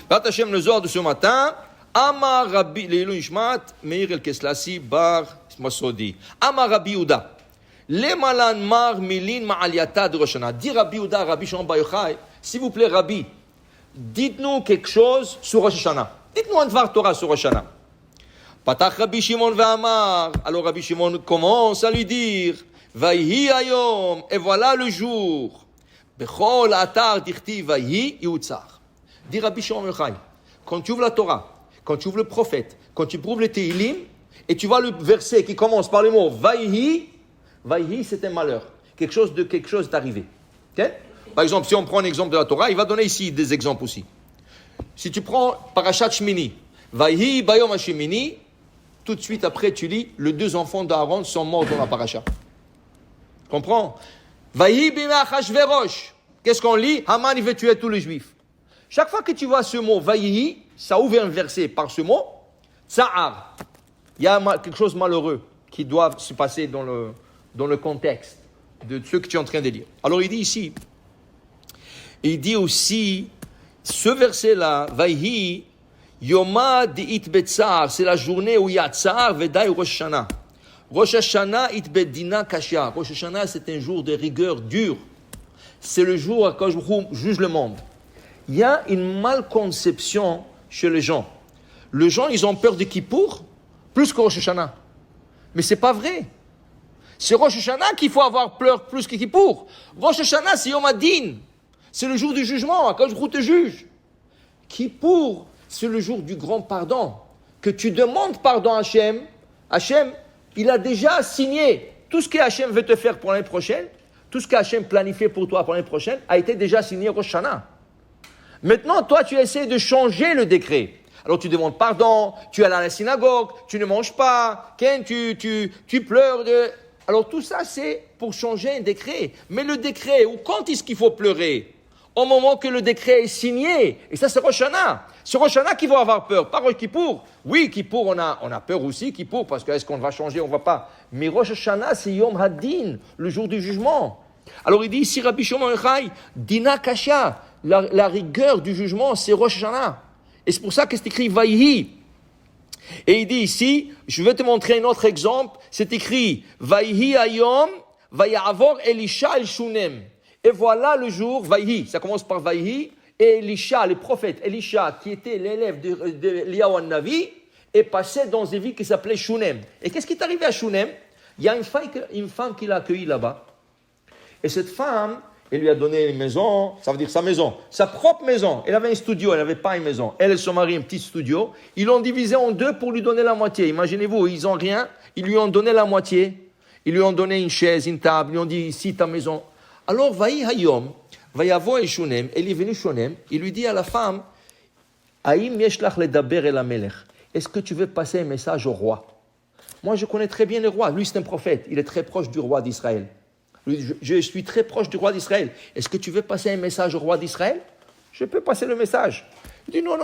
Bat Hashem le Zohar de ce matin, Amar Rabbi Leilun Ishmat, Meir El Keslassi Bar Masodi. Amar Rabbi Yehuda. Le Malan Mar Milin Ma'aliata de Rosh Hashanah. Dit Rabbi Yehuda, Rabbi Shimon Bar Yochai, s'il vous plaît, Rabbi, dites-nous quelque chose sur Rosh Hashanah. Dites-nous un Dvar Torah sur Rosh Hashanah. Patach Rabbi Shimon ve'amar. Alors Rabbi Shimon commence à lui dire, Vayhi Hayom, et voilà le jour. Bechol Atar Dichti Vayhi Yutzar. Dit Rabbi Shimon Bar Yochai, quand tu ouvres la Torah, quand tu ouvres le prophète, quand tu prouves les Tehillim, et tu vois le verset qui commence par le mot Vayhi, Vayhi c'est un malheur, quelque chose d'arrivé. Okay? Par exemple, si on prend un exemple de la Torah, il va donner ici des exemples aussi. Si tu prends Parashat Shmini, Vayhi Bayom HaShemini, tout de suite après tu lis, les 2 enfants d'Aaron sont morts dans la paracha. Comprends? Vayhi Bima Achashverosh. Qu'est-ce qu'on lit? Haman il veut tuer tous les juifs. Chaque fois que tu vois ce mot Vayhi, ça ouvre un verset par ce mot, Tsa'ar. Il y a quelque chose de malheureux qui doit se passer dans le contexte de ce que tu es en train de lire. Alors il dit ici, il dit aussi, ce verset-là, Vayhi, Yoma Di'it Betzar, c'est la journée où il y a Tsar, Vedai Rosh Hashanah. Rosh Hashanah It Bedina Kashia. Rosh Hashanah, c'est un jour de rigueur dure. C'est le jour où Akadosh Baruch Hu juge le monde. Il y a une malconception chez les gens. Les gens, ils ont peur de Kippour plus que Rosh Hashanah. Mais c'est pas vrai. C'est Rosh Hashanah qu'il faut avoir peur plus que Kippour. Rosh Hashanah, c'est Yom Hadin. C'est le jour du jugement. Akadosh Baruch Hu te juge. Kippour, c'est le jour du grand pardon. Que tu demandes pardon à Hachem. Hachem, il a déjà signé. Tout ce que Hachem veut te faire pour l'année prochaine, tout ce que Hachem planifié pour toi pour l'année prochaine, a été déjà signé Rosh Hashanah. Maintenant, toi, tu essaies de changer le décret. Alors, tu demandes pardon, tu es allé à la synagogue, tu ne manges pas, tu pleures. Alors, tout ça, c'est pour changer un décret. Mais le décret, ou quand est-ce qu'il faut pleurer? Au moment que le décret est signé. Et ça, c'est Rosh Hashanah. C'est Rosh Hashanah qu'il faut avoir peur, pas Rosh Kippour. Oui, Kippour, on a peur aussi, Kippour, parce que est-ce qu'on va changer, on ne va pas. Mais Rosh Hashanah, c'est Yom Hadin, le jour du jugement. Alors, il dit ici, Rabbi Shimon Yochai, Dina Kasha, la rigueur du jugement, c'est Rosh Hashanah. Et c'est pour ça que c'est écrit Vayhi. Et il dit ici, je vais te montrer un autre exemple, c'est écrit Vayhi Ayom, Vayavor Elisha El Shunem. Et voilà le jour, Vayhi, ça commence par Vayhi, et Elisha, le prophète Elisha, qui était l'élève d'Eliyahu Navi, est passé dans une ville qui s'appelait Shunem. Et qu'est-ce qui est arrivé à Shunem? Il y a une femme qui l'a accueilli là-bas. Et cette femme, elle lui a donné une maison, ça veut dire sa maison, sa propre maison. Elle avait un studio, elle n'avait pas une maison. Elle et son mari, un petit studio. Ils l'ont divisé en 2 pour lui donner la moitié. Imaginez-vous, ils n'ont rien, ils lui ont donné la moitié. Ils lui ont donné une chaise, une table, ils lui ont dit, ici ta maison. Alors, Vaï Hayom, Vayavo et Shunem, elle est venue Shunem, il lui dit à la femme, Aïm yeshlach ledaber el amelech, est-ce que tu veux passer un message au roi? Moi, je connais très bien le roi. Lui, c'est un prophète. Il est très proche du roi d'Israël. Je suis très proche du roi d'Israël. Est-ce que tu veux passer un message au roi d'Israël? Je peux passer le message. Il dit non.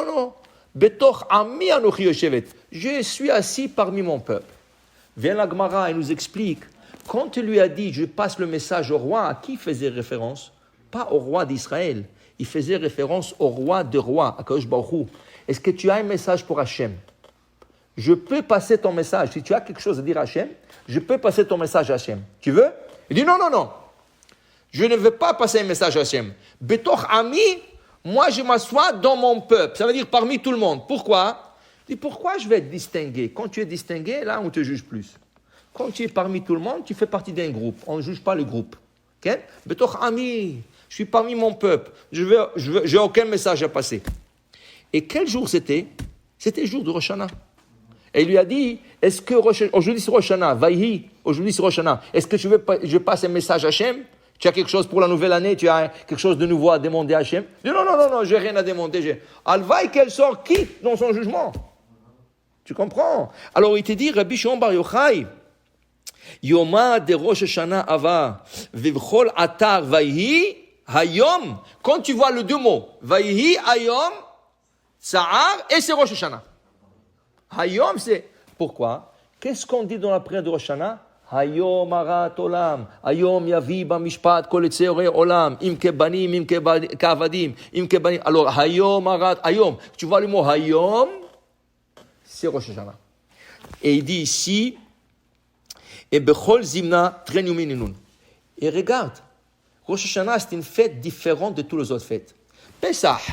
Betoch ami anochi yoshevet. Je suis assis parmi mon peuple. Vient la Gemara et nous explique. Quand il lui a dit je passe le message au roi, à qui il faisait référence? Pas au roi d'Israël. Il faisait référence au roi de rois, à Akadosh Baruch Hu. Est-ce que tu as un message pour Hachem? Je peux passer ton message. Si tu as quelque chose à dire à Hachem, je peux passer ton message à Hachem. Tu veux? Il dit non. Je ne veux pas passer un message à Hachem. Betoch ami, moi je m'assois dans mon peuple. Ça veut dire parmi tout le monde. Pourquoi? Il dit pourquoi je vais être distingué? Quand tu es distingué, là on te juge plus. Quand tu es parmi tout le monde, tu fais partie d'un groupe. On ne juge pas le groupe. Okay? Betoch ami, je suis parmi mon peuple. J'ai aucun message à passer. Et quel jour c'était? C'était le jour de Rosh Hashanah. Et il lui a dit, est-ce que aujourd'hui c'est Rosh Hashanah, Vayhi, aujourd'hui c'est Rosh Hashanah, est-ce que je passe un message à Hachem? Tu as quelque chose pour la nouvelle année? Tu as quelque chose de nouveau à demander à Hachem? Il dit non, j'ai rien à demander. Alvaï qu'elle sort qui dans son jugement? Tu comprends? Alors il te dit, Rabbi Shimon Bar Yochai, Yoma de Rosh Hashanah ava, vivchol atar Vayhi, hayom, quand tu vois les 2 mots, Vayhi, hayom, Sa'ar, et c'est Rosh Hashanah. Hayom, c'est... Pourquoi? Qu'est-ce qu'on dit dans la prière de Rosh Hashanah? Hayom arat olam, Hayom yavi bamishpat kol etzeore olam, im kebanim, im keavadim, im kebanim. Alors, Hayom arat, Hayom, tu vois le mot Hayom, c'est Rosh Hashanah. Et il dit ici, et bechol zimna trenumininun. Et regarde, Rosh Hashanah, c'est une fête différente de toutes les autres fêtes. Pesach,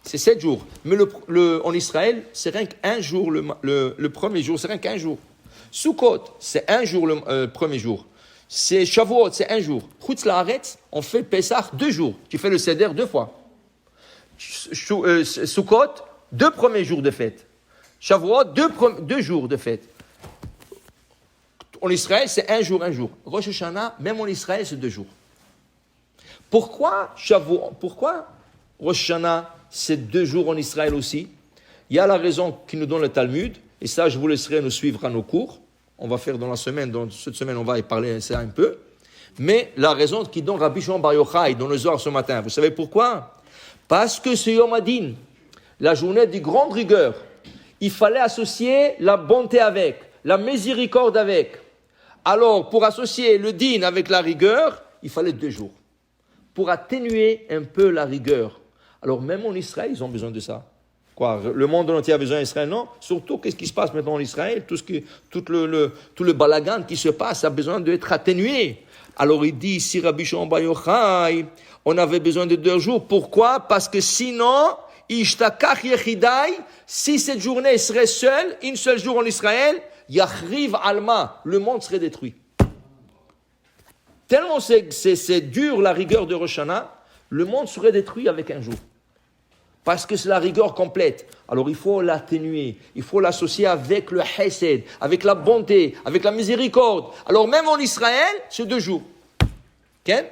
c'est 7 jours. Mais en Israël, c'est rien qu'un jour, le premier jour, c'est rien qu'un jour. Sukkot, c'est un jour le premier jour. C'est Shavuot, c'est un jour. Chutz la'aretz, on fait Pesach 2 jours. Tu fais le Seder 2 fois. Sukkot, 2 premiers jours de fête. Shavuot, 2 jours de fête. En Israël, c'est un jour. Rosh Hashanah, même en Israël, c'est 2 jours. Pourquoi Rosh Hashanah, c'est 2 jours en Israël aussi? Il y a la raison qui nous donne le Talmud, et ça, je vous laisserai nous suivre à nos cours. On va faire dans cette semaine, on va y parler de ça un peu. Mais la raison qui donne Rabbi Shimon Bar Yochai dans le Zohar ce matin, vous savez pourquoi? Parce que c'est Yom Hadin, la journée de grande rigueur. Il fallait associer la bonté avec, la miséricorde avec. Alors, pour associer le din avec la rigueur, il fallait 2 jours. Pour atténuer un peu la rigueur. Alors, même en Israël, ils ont besoin de ça. Quoi, le monde entier a besoin d'Israël, non? Surtout, qu'est-ce qui se passe maintenant en Israël? Tout le balagan qui se passe a besoin d'être atténué. Alors, il dit ici, Rabbi Shimon Bar Yochai, on avait besoin de 2 jours. Pourquoi? Parce que sinon, Ishtakach Yechidai, si cette journée serait seule, une seule jour en Israël, Yachriv Alma, le monde serait détruit. Tellement c'est dur la rigueur de Rosh Hashanah, le monde serait détruit avec un jour. Parce que c'est la rigueur complète. Alors il faut l'atténuer, il faut l'associer avec le Hesed, avec la bonté, avec la miséricorde. Alors même en Israël, c'est 2 jours. Okay?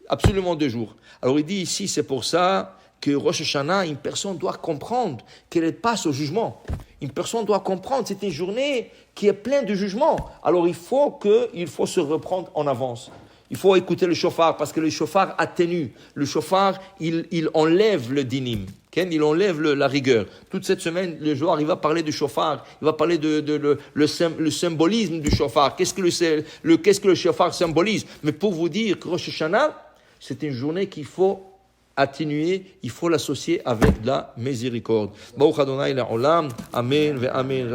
Absolument 2 jours. Alors il dit ici, c'est pour ça que Rosh Hashanah, une personne doit comprendre qu'elle passe au jugement. Une personne doit comprendre, c'est une journée qui est pleine de jugement. Alors il faut se reprendre en avance. Il faut écouter le shofar parce que le shofar atténue. Le shofar, il enlève le dinim. Il enlève la rigueur. Toute cette semaine, le joueur, il va parler du shofar. Il va parler le symbolisme du shofar. Qu'est-ce que le shofar symbolise? Mais pour vous dire que Rosh Hashanah, c'est une journée qu'il faut atténuer, il faut l'associer avec la miséricorde. Baruch Adonai la'olam. Amen ve amen.